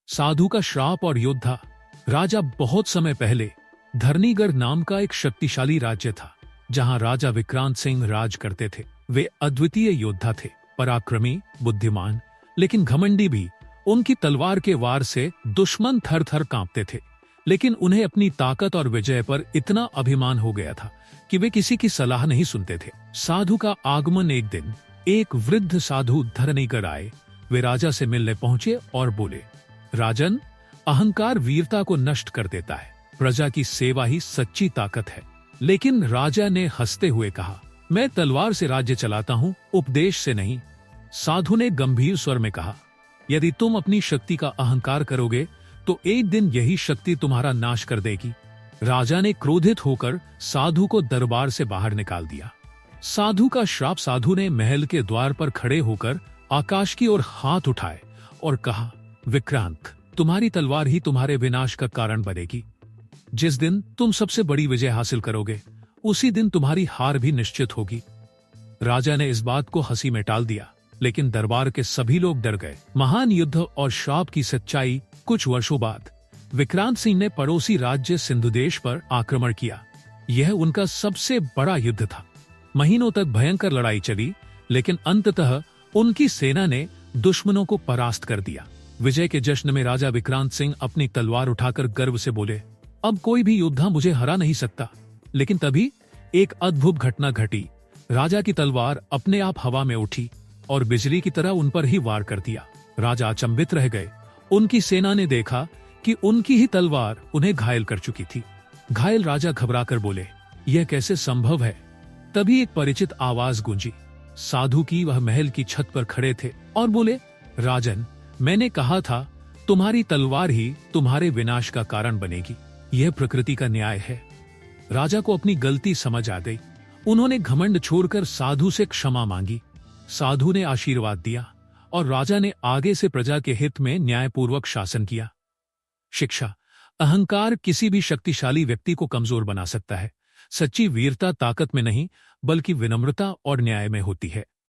साधु का श्राप और योद्धा। राजा बहुत समय पहले धरणीगढ़ नाम का एक शक्तिशाली राज्य था, जहां राजा विक्रांत सिंह राज करते थे। वे अद्वितीय योद्धा थे, पराक्रमी, बुद्धिमान, लेकिन घमंडी भी। उनकी तलवार के वार से दुश्मन थर थर कांपते थे, लेकिन उन्हें अपनी ताकत और विजय पर इतना अभिमान हो गया था कि वे किसी की सलाह नहीं सुनते थे। साधु का आगमन एक दिन एक वृद्ध साधु धरणीगढ़ आए। वे राजा से मिलने पहुंचे और बोले, राजन, अहंकार वीरता को नष्ट कर देता है, प्रजा की सेवा ही सच्ची ताकत है। लेकिन राजा ने हंसते हुए कहा, मैं तलवार से राज्य चलाता हूं, उपदेश से नहीं। साधु ने गंभीर स्वर में कहा, यदि तुम अपनी शक्ति का अहंकार करोगे तो एक दिन यही शक्ति तुम्हारा नाश कर देगी। राजा ने क्रोधित होकर साधु को दरबार से बाहर निकाल दिया। साधु का श्राप। साधु ने महल के द्वार पर खड़े होकर आकाश की ओर हाथ उठाए और कहा, विक्रांत, तुम्हारी तलवार ही तुम्हारे विनाश का कारण बनेगी। जिस दिन तुम सबसे बड़ी विजय हासिल करोगे, उसी दिन तुम्हारी हार भी निश्चित होगी। राजा ने इस बात को हंसी में टाल दिया, लेकिन दरबार के सभी लोग डर गए। महान युद्ध और श्राप की सच्चाई। कुछ वर्षों बाद विक्रांत सिंह ने पड़ोसी राज्य सिंधुदेश पर आक्रमण किया। यह उनका सबसे बड़ा युद्ध था। महीनों तक भयंकर लड़ाई चली, लेकिन अंततः उनकी सेना ने दुश्मनों को परास्त कर दिया। विजय के जश्न में राजा विक्रांत सिंह अपनी तलवार उठाकर गर्व से बोले, अब कोई भी योद्धा मुझे हरा नहीं सकता। लेकिन तभी एक अद्भुत घटना घटी। राजा की तलवार अपने आप हवा में उठी और बिजली की तरह उन पर ही वार कर दिया। राजा अचंभित रह गए। उनकी सेना ने देखा कि उनकी ही तलवार उन्हें घायल कर चुकी थी। घायल राजा घबराकर बोले, यह कैसे संभव है? तभी एक परिचित आवाज गूंजी। साधु की। वह महल की छत पर खड़े थे और बोले, राजन, मैंने कहा था तुम्हारी तलवार ही तुम्हारे विनाश का कारण बनेगी। यह प्रकृति का न्याय है। राजा को अपनी गलती समझ आ गई। उन्होंने घमंड छोड़कर साधु से क्षमा मांगी। साधु ने आशीर्वाद दिया और राजा ने आगे से प्रजा के हित में न्यायपूर्वक शासन किया। शिक्षा। अहंकार किसी भी शक्तिशाली व्यक्ति को कमजोर बना सकता है। सच्ची वीरता ताकत में नहीं, बल्कि विनम्रता और न्याय में होती है।